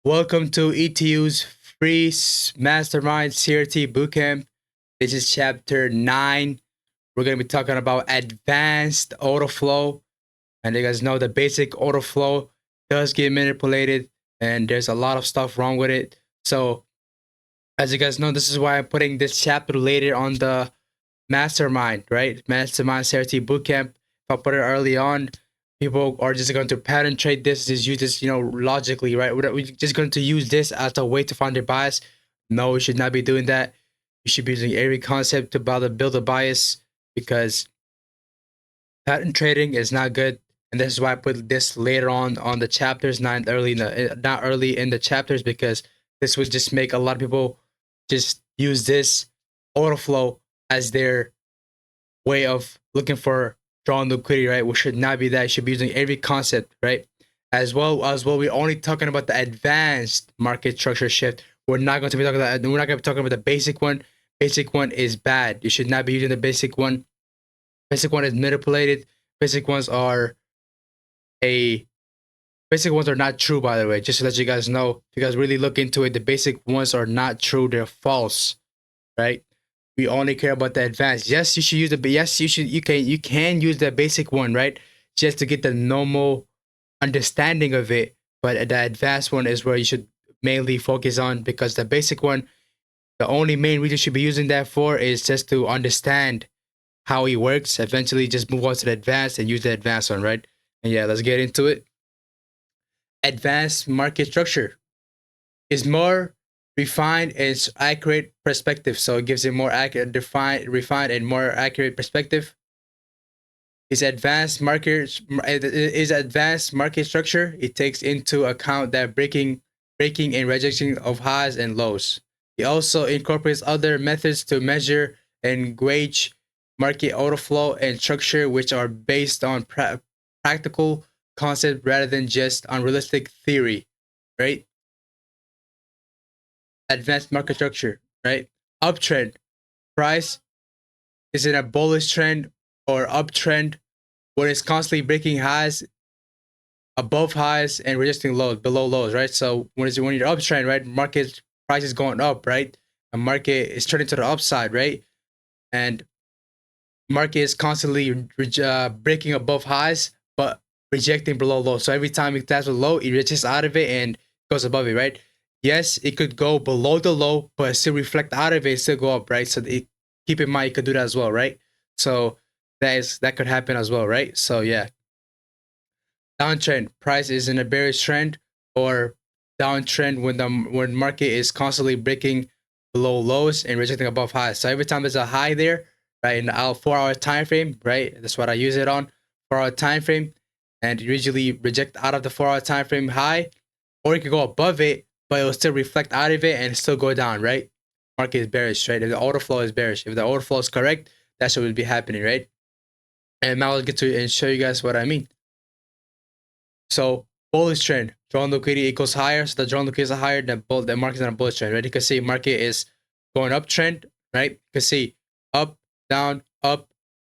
Welcome to ETU's free Mastermind CRT Bootcamp. This is chapter 9. We're going to be talking about advanced auto flow. And you guys know the basic auto flow does get manipulated, and there's a lot of stuff wrong with it. So, as you guys know, this is why I'm putting this chapter later on the Mastermind, right? Mastermind CRT Bootcamp. If I put it early on, people are just going to pattern trade this, just use this, logically, right? We're just going to use this as a way to find their bias. No, we should not be doing that. You should be using every concept to build a bias, because pattern trading is not good. And this is why I put this later on the chapters, not early in the chapters, because this would just make a lot of people just use this auto flow as their way of looking for drawing liquidity, right? Which should not be that. You should be using every concept, right? As well, we're only talking about the advanced market structure shift. We're not going to be talking about that. We're not going to be talking about the basic one. Basic one is bad. You should not be using the basic one. Basic one is manipulated. Basic ones are not true, by the way. Just to let you guys know, if you guys really look into it, the basic ones are not true. They're false, right? We only care about the advanced. Yes, you should use the. Yes, you should. You can use the basic one, right? Just to get the normal understanding of it. But the advanced one is where you should mainly focus on, because the basic one, the only main reason you should be using that for is just to understand how it works. Eventually, just move on to the advanced and use the advanced one, right? And yeah, let's get into it. Advanced market structure is more refined and accurate perspective. So it gives a more accurate, refined, and more accurate perspective. Is advanced market structure. It takes into account that breaking and rejection of highs and lows. It also incorporates other methods to measure and gauge market order flow and structure, which are based on practical concept rather than just unrealistic theory, right? Advanced market structure, right? Uptrend. Price is in a bullish trend or uptrend when it's constantly breaking highs, above highs, and resisting lows, below lows, right? So when you're uptrend, right, market price is going up, right? The market is turning to the upside, right? And market is constantly breaking above highs, but rejecting below low. So every time it tests a low, it rejects out of it and goes above it, right? Yes, it could go below the low, but still reflect out of it, still go up, right? So keep in mind, you could do that as well, right? So that could happen as well, right? So yeah. Downtrend. Price is in a bearish trend or downtrend when market is constantly breaking below lows and rejecting above highs. So every time there's a high there, right, in the 4-hour time frame, right? That's what I use it on, 4-hour time frame, and usually reject out of the 4-hour time frame high, or you could go above it, but it will still reflect out of it and still go down, right? Market is bearish, right? If the order flow is bearish, if the order flow is correct, that's what would be happening, right? And now I'll get to and show you guys what I mean. So bullish trend, drawn liquidity equals higher. So the drawn liquidity is higher, the market is on a bullish trend, right? You can see market is going uptrend, right? You can see up, down, up.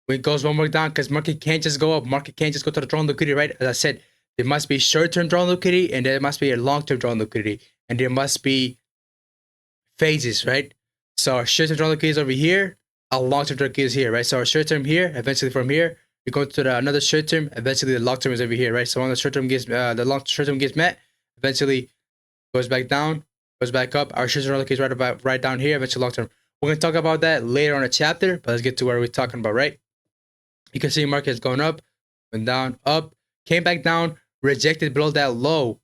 When it goes one more down, because market can't just go up. Market can't just go to the drawn liquidity, right? As I said, there must be short-term drawn liquidity, and there must be a long-term drawn liquidity, and there must be phases, right? So our short-term drawn liquidity is over here, our long-term drawn liquidity is here, right? So our short-term here, eventually from here, we go to another short term. Eventually, the long term is over here, right? So when the short term gets met, eventually goes back down, goes back up. Our short term is right down here. Eventually, long term. We're gonna talk about that later on a chapter, but let's get to where we're talking about, right? You can see market is going up, went down, up, came back down, rejected below that low.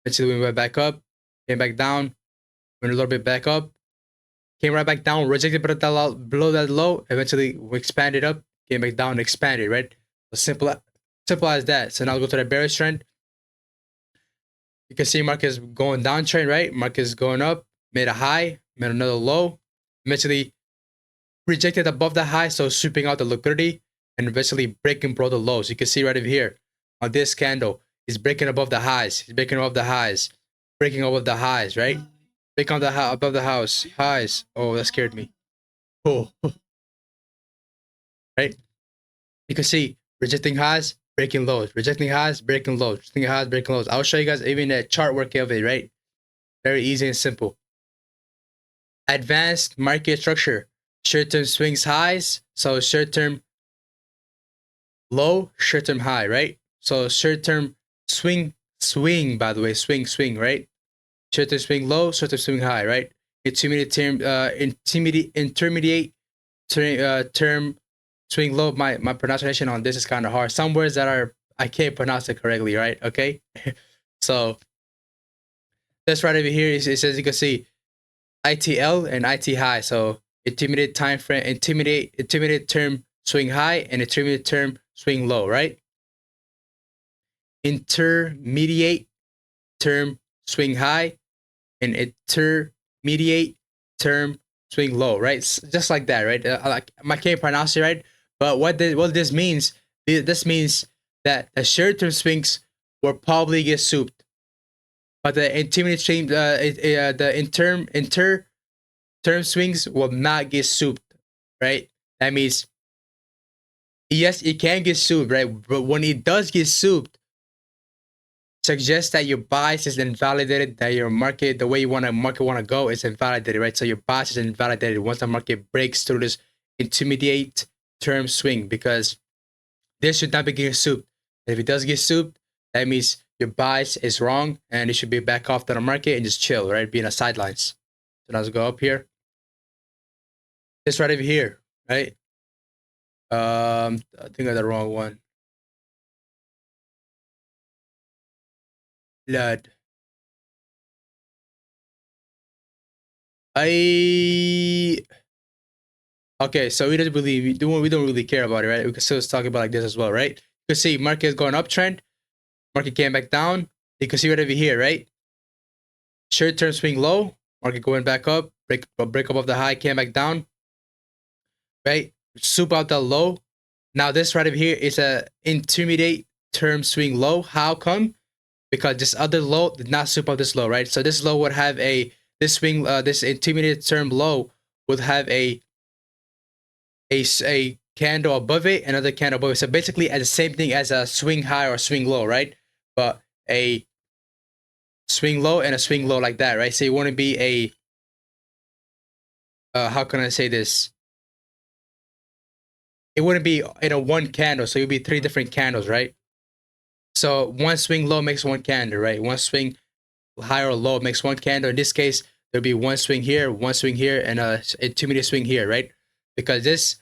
Eventually, we went back up, came back down, went a little bit back up, came right back down, rejected below that low. Eventually, we expanded up, came back down, expanded, right? So simple as that. So now we'll go to the bearish trend. You can see market is going downtrend, right? Market is going up, made a high, made another low, eventually rejected above the high, so sweeping out the liquidity and eventually breaking below the lows. You can see right over here on this candle, it's breaking above the highs. It's breaking above the highs, breaking above the highs, right? Breaking above the highs. Oh, that scared me. Oh, right? You can see rejecting highs, breaking lows, rejecting highs, breaking lows, rejecting highs, breaking lows. I'll show you guys even a chart work of it, right? Very easy and simple. Advanced market structure. Short-term swings highs. So short-term low, short-term high, right? So short-term swing, by the way, swing, right? Short-term swing low, short-term swing high, right? Intermediate term swing low. My pronunciation on this is kind of hard. Some words that are I can't pronounce it correctly, right? Okay. So this right over here is, it says, you can see ITL and IT high. So intermediate time frame, intermediate term swing high and intermediate term swing low, right? Intermediate term swing high and intermediate term swing low, right? Just like that, right? I can't pronounce it right, but what this means, this means that the short term swings will probably get souped, but the intermediate swing, the term swings will not get souped, right? That means yes, it can get souped, right? But when it does get souped, suggests that your bias is invalidated, that your market, the way you want to market want to go, is invalidated, right? So your bias is invalidated once the market breaks through this intermediate term swing, because this should not be getting souped. If it does get souped, that means your bias is wrong and it should be back off to the market and just chill, right? Be in the sidelines. So now let's go up here. This right over here, right? I think I got the wrong one. Blood. Okay, so we don't really care about it, right? We can still talk about like this as well, right? You can see market is going uptrend, market came back down. You can see right over here, right? Short term swing low, market going back up, break above the high, came back down, right? Soup out the low. Now this right over here is a intermediate term swing low. How come? Because this other low did not soup out this low, right? So this low would have this intermediate term low would have a candle above it, another candle above it. So basically, as the same thing as a swing high or swing low, right? But a swing low and a swing low like that, right? So you want to be a how can I say this? It wouldn't be in a one candle, so it would be three different candles, right? So one swing low makes one candle, right? One swing high or low makes one candle. In this case, there'll be one swing here, and a intermediate swing here, right? Because this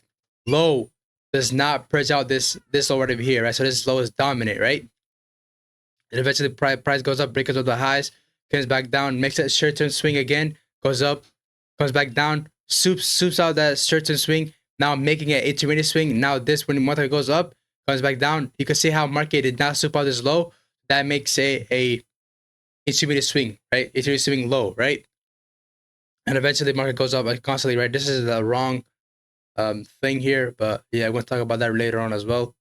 low does not press out this low right over here, right? So this low is dominant, right? And eventually price goes up, breaks up the highs, comes back down, makes that short-term swing again, goes up, comes back down, soups out that short-term swing, now making an intermediate swing. Now this, when the market goes up, comes back down. You can see how market did not soup out this low. That makes a intermediate swing, right? Intermediate swing low, right? And eventually the market goes up constantly, right? This is the wrong thing here, but yeah, I'm going to talk about that later on as well.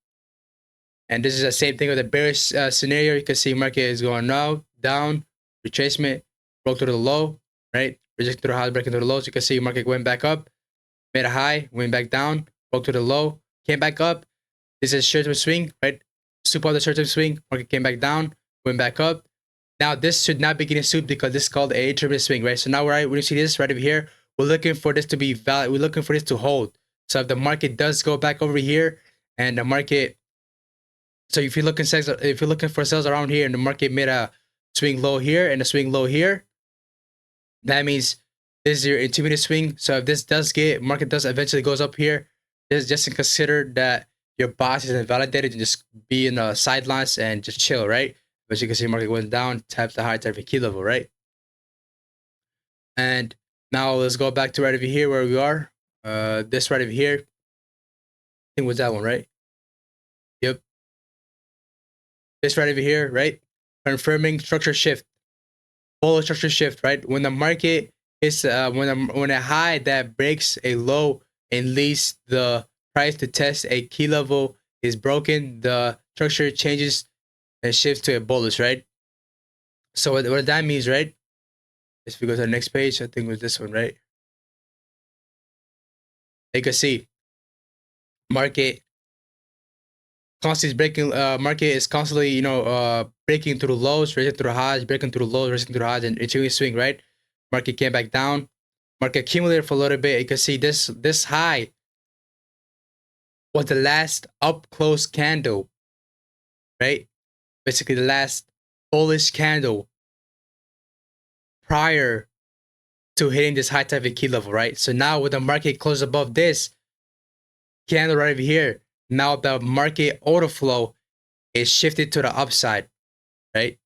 And this is the same thing with the bearish scenario. You can see market is going now, down, retracement, broke through the low, right? Rejected through the high, breaking through the lows. You can see market went back up, made a high, went back down, broke through the low, came back up. This is short-term swing, right? Soup out the short-term swing, market came back down, went back up. Now this should not be getting souped because this is called a intermediate swing, right? So now when you see this right over here, we're looking for this to be valid. We're looking for this to hold. So if the market does go back over here and the market, so if you're looking for sales around here and the market made a swing low here and a swing low here, that means this is your intermediate swing. So if this market does eventually goes up here, just consider that your bias is invalidated and just be in the sidelines and just chill, right? But you can see market went down, taps the high, taps the key level, right? And now let's go back to right over here where we are. This right over here, I think was that one, right? Yep. This right over here, right? Confirming structure shift, bullish structure shift, right? When the market is when a high that breaks a low and leads the price to test a key level is broken, the structure changes and shifts to a bullish, right? So what that means, right? If we go to the next page, I think it was this one, right? You can see market constantly breaking, market is constantly, breaking through the lows, raising through the highs, breaking through the lows, raising through the highs, and it's a swing, right? Market came back down. Market accumulated for a little bit. You can see this high was the last up close candle, right? Basically the last bullish candle prior to hitting this high type of key level, right? So now with the market closed above this candle right over here, now the market order flow is shifted to the upside, right?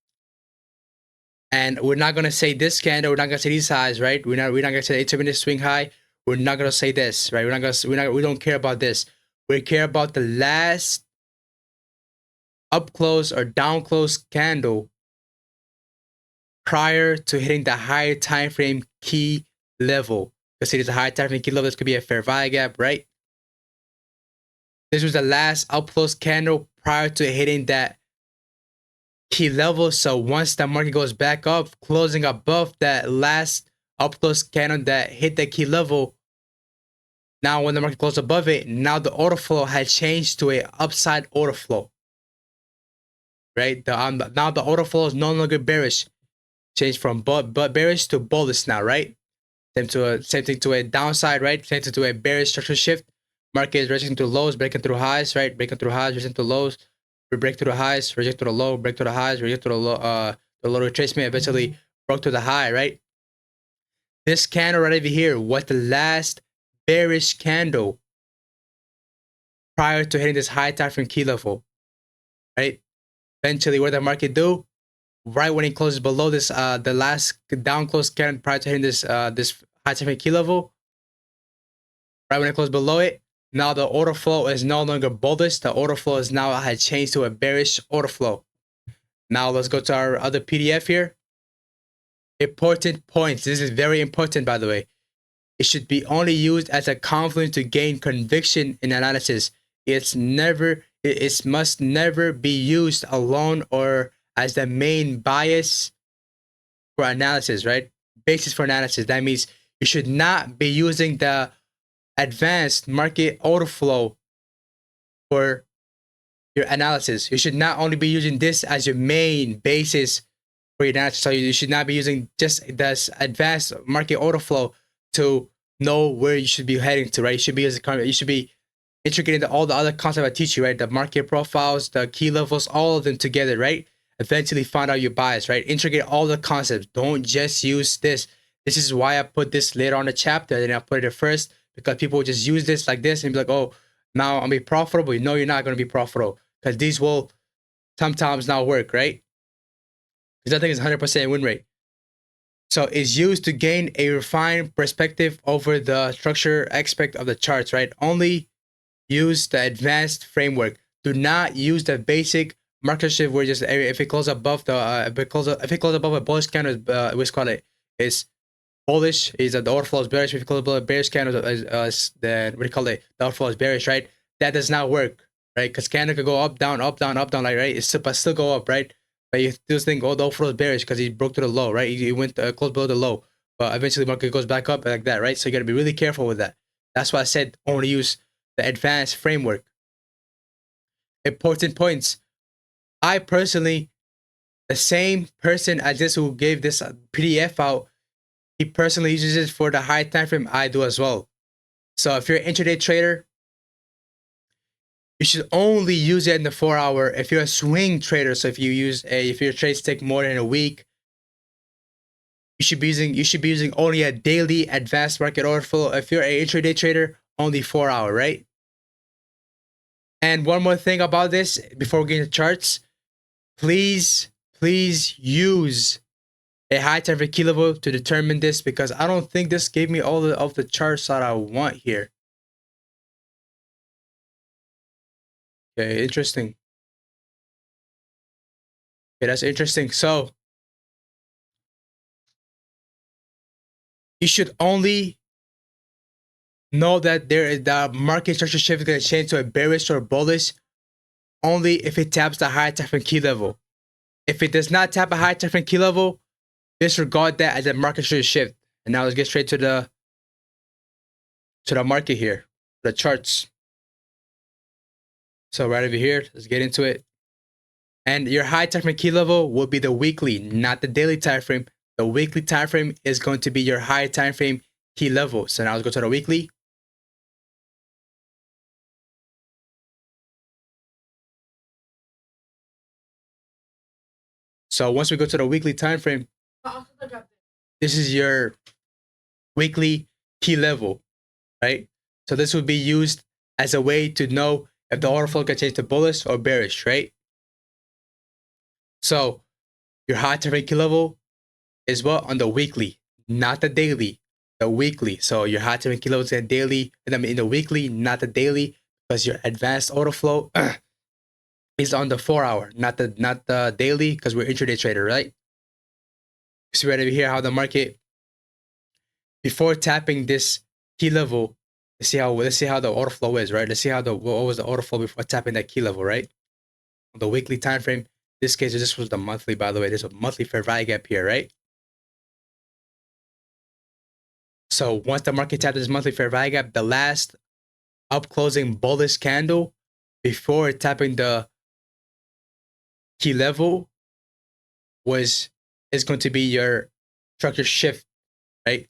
And we're not gonna say this candle, we're not gonna say these highs, right? We're not gonna say the 8-minute swing high. We're not gonna say this, right? We don't care about this. We care about the last up close or down close candle prior to hitting the higher time frame key level. Let's say there's a higher time frame key level. This could be a fair value gap, right? This was the last up close candle prior to hitting that key level. So once the market goes back up, closing above that last up close candle that hit the key level, now when the market goes above it, now the order flow had changed to a upside order flow, right? Now the order flow is no longer bearish, changed from bearish to bullish now, right? Same thing to a downside, right? Same thing to a bearish structure shift. Market is rejecting through lows, breaking through highs, right? Breaking through highs, rejecting through lows. We break through the highs, reject through the low, break through the highs, reject through the low retracement, eventually broke to the high, right? This candle right over here was the last bearish candle prior to hitting this high time frame key level, right? Eventually, what the market do? Right when it closes below this, the last down close candle prior to hitting this this high time frame key level, right when it closed below it, now the order flow is no longer bullish. The order flow is now had changed to a bearish order flow. Now let's go to our other PDF here. Important points. This is very important, by the way. It should be only used as a confluence to gain conviction in analysis. It must never be used alone or as the main bias for analysis, right? Basis for analysis. That means you should not be using the advanced market order flow for your analysis. You should not only be using this as your main basis for your analysis. So you should not be using just this advanced market order flow to know where you should be heading to, right? You should be integrating all the other concepts I teach you, right? The market profiles, the key levels, all of them together, right? Eventually find out your bias, right? Integrate all the concepts. Don't just use this. This is why I put this later on the chapter, and I put it at first, because people will just use this like this and be like, oh, now I'm be profitable. No, you're not going to be profitable, because these will sometimes not work, right? Because I think it's 100% win rate. So it's used to gain a refined perspective over the structure aspect of the charts, right? Only use the advanced framework. Do not use the basic market shift where just if it goes above the if it goes above a bullish candle, we call it is bullish. Is the order flow is bearish. If it goes above a bearish candle, then what do you call it? The order flow is bearish, right? That does not work, right? Because candle could go up, down, up, down, up, down, like right. It's still go up, right? But you still think, oh, the order flow is bearish because he broke to the low, right? He went close below the low, but eventually the market goes back up like that, right? So you got to be really careful with that. That's why I said only use the advanced framework. Important points. I personally, the same person as this who gave this PDF out, he personally uses it for the high time frame. I do as well. So if you're an intraday trader, you should only use it in the 4-hour. If you're a swing trader, so if your trades take more than a week, you should be using only a daily advanced market order flow. If you're an intraday trader, only 4-hour, right? And one more thing about this before we get into charts, please use a high time frame key level to determine this, because I don't think this gave me all of the charts that I want here. Okay, interesting. Okay, that's interesting. So you should only know that the market structure shift is going to change to a bearish or bullish only if it taps the high time frame key level. If it does not tap a high time frame key level, disregard that as a market structure shift. And now let's get straight to the market here, the charts. So right over here, let's get into it. And your high time frame key level will be the weekly, not the daily time frame. The weekly time frame is going to be your high time frame key level. So now let's go to the weekly. So once we go to the weekly time frame, this is your weekly key level, right? So this would be used as a way to know if the order flow can change to bullish or bearish, right? So your high time frame key level is what on the weekly, not the daily, the weekly. So your high time frame key level is in daily, and I mean in the weekly, not the daily, because your advanced order flow is on the 4 hour, not the daily, because we're intraday trader, right? So right over here, how the market before tapping this key level, let's see how the order flow is, right? Let's see what was the order flow before tapping that key level, right? On the weekly time frame, in this case, this was the monthly, by the way. There's a monthly fair value gap here, right? So once the market tapped this monthly fair value gap, the last up closing bullish candle before tapping the key level is going to be your structure shift, right?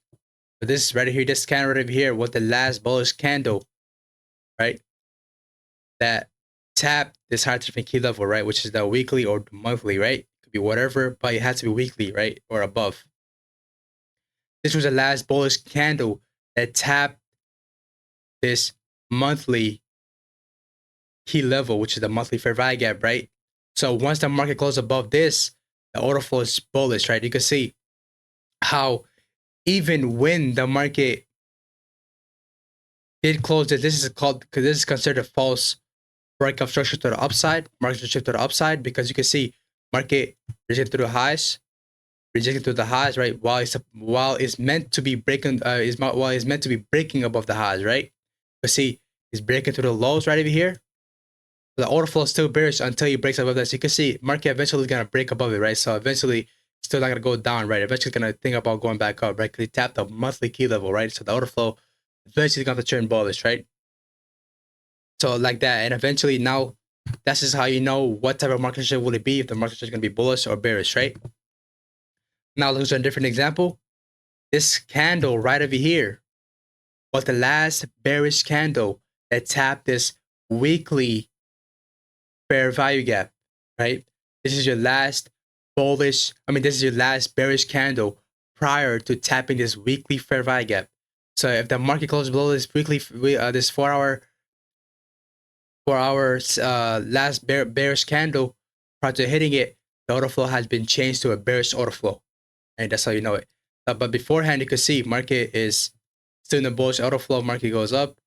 So this right here, this candle right over here, was the last bullish candle, right? That tapped this high time key level, right? Which is the weekly or monthly, right? It could be whatever, but it has to be weekly, right? Or above. This was the last bullish candle that tapped this monthly key level, which is the monthly fair value gap, right? So once the market closes above this, the order flow is bullish, right? You can see how even when the market did close it, this is called, because this is considered a false breakout structure to the upside, market shift to the upside, because you can see market rejected through the highs, rejected through the highs, right? While it's meant to be breaking, while it's meant to be breaking above the highs, right? But see, it's breaking through the lows right over here. The order flow is still bearish until it breaks above that. So you can see market eventually is gonna break above it, right? So eventually it's still not gonna go down, right? Eventually it's gonna think about going back up, right? Because it tapped the monthly key level, right? So the order flow eventually is gonna turn bullish, right? So like that, and eventually now that's just how you know what type of market shift will it be, if the market shift is gonna be bullish or bearish, right? Now let's do a different example. This candle right over here was the last bearish candle that tapped this weekly fair value gap, right? This is your last this is your last bearish candle prior to tapping this weekly fair value gap. So if the market closes below this weekly, this 4 hour last bearish candle prior to hitting it, the order flow has been changed to a bearish order flow, and that's how you know it. But beforehand, you can see market is still in the bullish order flow. Market goes up,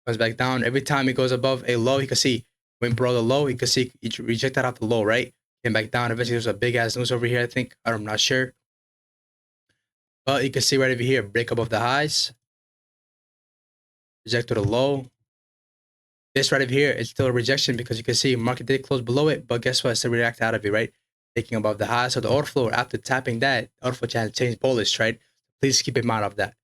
comes back down. Every time it goes above a low, you can see went below the low. You can see it rejected off the low, right? Came back down. Eventually, there's a big ass news over here. I think I'm not sure, but you can see right over here, break above the highs, reject to the low. This right over here is still a rejection because you can see market did close below it, but guess what? It still react out of it, right? Taking above the high. So the order flow after tapping that, order flow has changed bullish, right? Please keep in mind of that.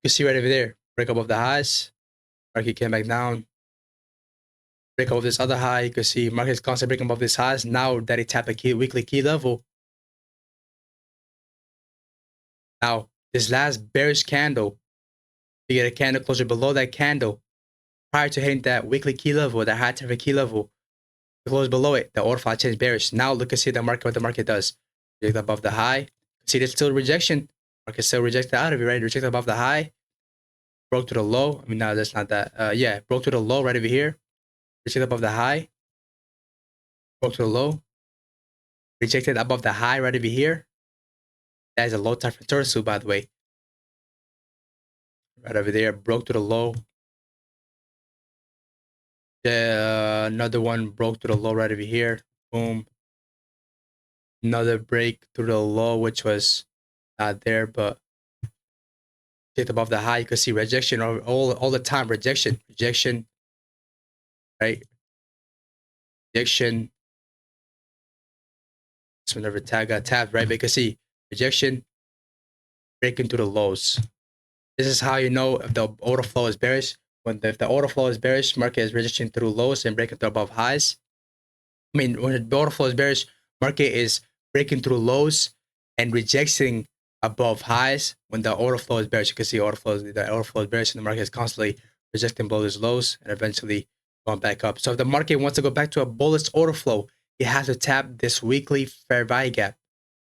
You can see right over there, break above the highs, market came back down, break above this other high. You can see market's constantly breaking above this highs. Now that it tapped a weekly key level, now this last bearish candle, you get a candle closure below that candle prior to hitting that weekly key level, that high time key level. Close below it, the order flow changed bearish. Now look and see the market, what the market does. Reject above the high. See, there's still rejection. Market still rejected out of it, right? Rejected above the high. Broke to the low. I mean, no, that's not that. Yeah, broke to the low right over here. Rejected above the high. Broke to the low. Rejected above the high right over here. That is a low time for Torsu, by the way. Right over there. Broke to the low. Another one broke to the low right over here. Boom. Another break through the low, which was not there, but above the high. You can see rejection all the time. Rejection, right? Rejection. So whenever tag got tapped, right? But you can see rejection breaking through the lows. This is how you know if the order flow is bearish. If the order flow is bearish, market is resisting through lows and breaking through above highs. I mean, when the order flow is bearish, market is breaking through lows and rejecting above highs. When the order flow is bearish, you can see the order flow is bearish, and the market is constantly rejecting below these lows and eventually going back up. So if the market wants to go back to a bullish order flow, it has to tap this weekly fair value gap.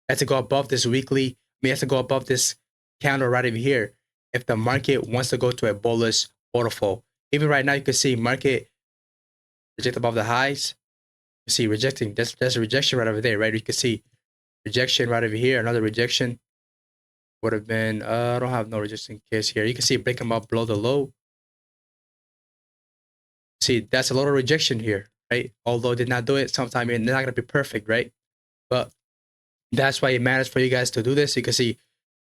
It has to go above this weekly. It has to go above this candle right over here if the market wants to go to a bullish order flow. Even right now, you can see market reject above the highs. You see rejecting. There's a rejection right over there, right? You can see rejection right over here. Another rejection would have been, I don't have no rejection case here. You can see break them up below the low. See, that's a lot of rejection here, right? Although did not do it, sometimes they're not going to be perfect, right? But that's why it matters for you guys to do this. You can see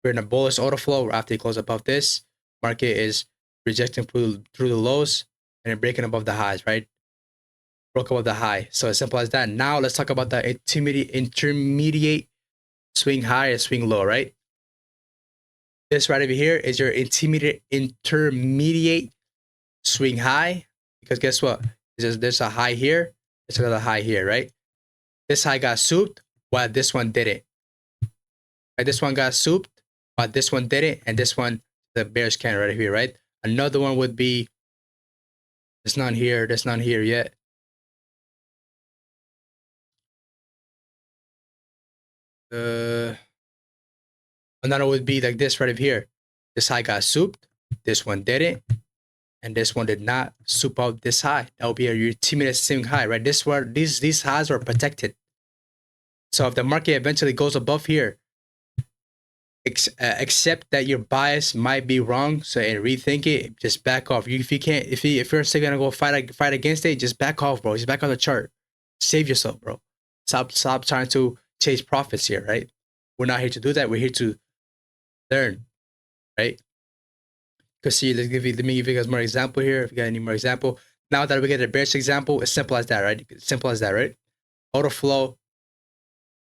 we're in a bullish order flow. After you close above this, market is rejecting through the lows and then breaking above the highs, right? Broke above the high. So as simple as that. Now let's talk about the intermediate swing high and swing low, right? This right over here is your intermediate swing high, because guess what? There's a high here, there's another high here, right? This high got souped while this one didn't. Right? This one got souped while this one didn't, and this one, the bearish candle right here, right? Another one would be, there's none here yet. Another would be like this right over here. This high got souped, this one didn't, and this one did not soup out this high. That would be your intermediate swing high, right? These highs are protected. So if the market eventually goes above here, accept that your bias might be wrong, so and rethink it. Just back off. If you're still gonna go fight against it, just back off, bro. Just back on the chart. Save yourself, bro. Stop trying to chase profits here, right? We're not here to do that. We're here to learn, right? Because see, let me give you guys more example here. If you got any more example, now that we get a bearish example, it's simple as that, right? Simple as that, right? Order flow.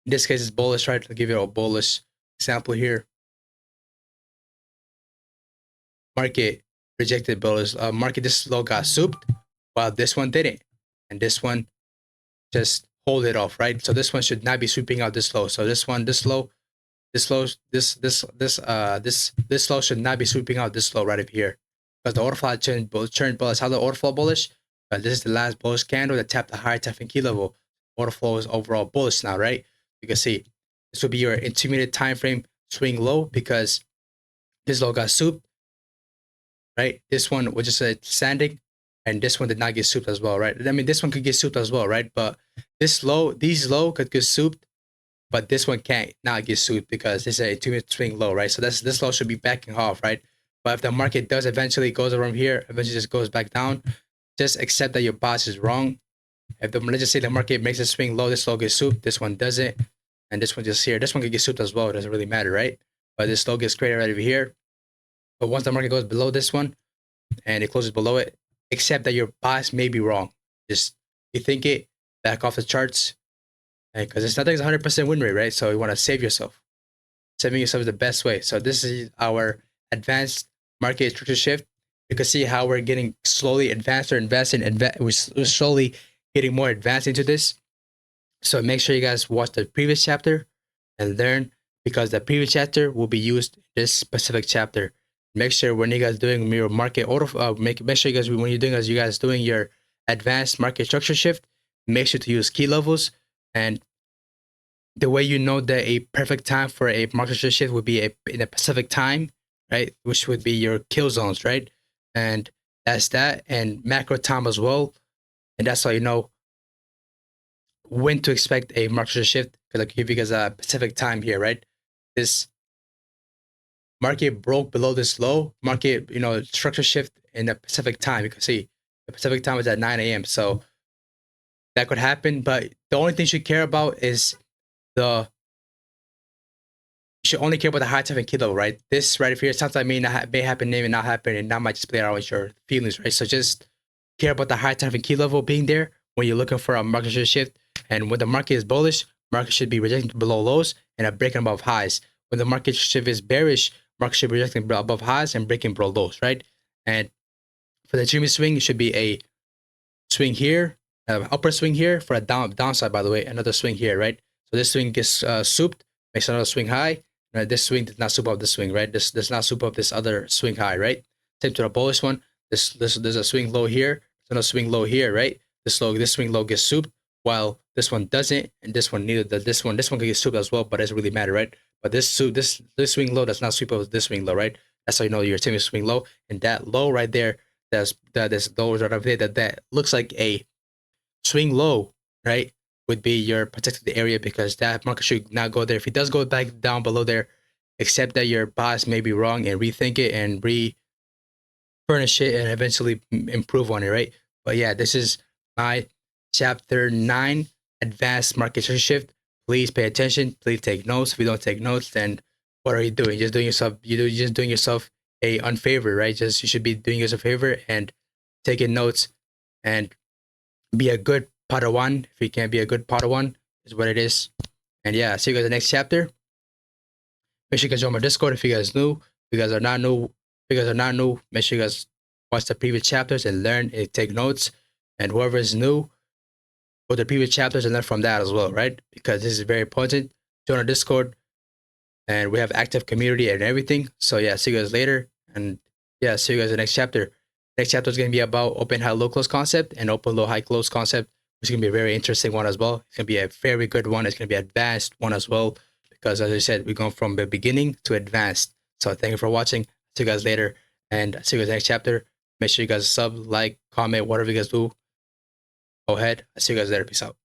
In this case, it's bullish, right? I'll give you a bullish example here. Market rejected bullish. Market this low got souped, while this one didn't, and this one just hold it off, right? So this one should not be sweeping out this low. So this one, this low should not be sweeping out this low right up here, because the order flow turned bullish. How the order flow bullish? But this is the last bullish candle that tapped the higher tapping key level. Order flow is overall bullish now, right? You can see this will be your intermediate time frame swing low, because this low got souped, right? This one was just standing, and this one did not get souped as well, right? I mean, this one could get souped as well, right? But these low could get souped, but this one can't not get souped because it's a intermediate swing low, right? So this low should be backing off, right? But if the market does eventually goes around here, eventually just goes back down, just accept that your bias is wrong. If let's just say the market makes a swing low, this low gets souped, this one doesn't, and this one just here. This one could get souped as well. It doesn't really matter, right? But this low gets created right over here. But once the market goes below this one and it closes below it, accept that your bias may be wrong. Just rethink it, back off the charts, because nothing's 100% win rate, right? So you want to save yourself. Saving yourself is the best way. So this is our advanced market structure shift. You can see how we're getting slowly we're slowly getting more advanced into this. So make sure you guys watch the previous chapter and learn, because the previous chapter will be used in this specific chapter. Make sure when you guys doing your market order, make sure you guys, when you're doing, as you guys doing your advanced market structure shift, make sure to use key levels. And the way you know that a perfect time for a market structure shift would be in a Pacific time, right? Which would be your kill zones, right? And that's that, and macro time as well. And that's how you know when to expect a market structure shift. Because I give you guys a Pacific time here, right? This market broke below this low, market, structure shift in the Pacific time. You can see the Pacific time is at 9 a.m. So that could happen. But the only thing you should care about is you should only care about the high time and key level, right? This right here, sometimes may happen, may not happen, and that might just play around with your feelings, right? So just care about the high time and key level being there when you're looking for a market shift. And when the market is bullish, market should be rejecting below lows and breaking above highs. When the market shift is bearish, market should be rejecting above highs and breaking below lows, right? And for the extreme swing, it should be a swing here, upper swing here for a downside, by the way, another swing here, right? So this swing gets souped, makes another swing high. Right? This swing did not soup up this swing, right? This does not soup up this other swing high, right? Same to the bullish one. There's a swing low here, another swing low here, right? This swing low gets souped, while this one doesn't, and this one neither. This one can get souped as well, but it doesn't really matter, right? But this swing low does not sweep up this swing low, right? That's how you know you're taking a swing low, and that low right there, that's those right over there, that looks like a swing low, right? Would be your protected area, because that market should not go there. If it does go back down below there, accept that your boss may be wrong and rethink it and refurnish it and eventually improve on it, right? But yeah, this is my chapter 9, advanced market structure shift. Please pay attention. Please take notes. If you don't take notes, then what are you doing? Just doing yourself. You're just doing yourself a unfavor, right? You should be doing yourself a favor and taking notes and be a good Padawan. If you can't be a good Padawan, is what it is. And yeah, see you guys in the next chapter. Make sure you guys join my Discord if you guys new. If you guys are not new, make sure you guys watch the previous chapters and learn and take notes. And whoever is new, go to the previous chapters and learn from that as well, right? Because this is very important. Join our Discord, and we have active community and everything. So yeah, see you guys later. And yeah, see you guys in the next chapter. Next chapter is going to be about open high low close concept and open low high close concept, which is going to be a very interesting one as well. It's going to be a very good one. It's going to be an advanced one as well, because as I said, we're going from the beginning to advanced. So thank you for watching. See you guys later, and see you guys next chapter. Make sure you guys sub, like, comment, whatever you guys do. Go ahead. I'll see you guys later. Peace out.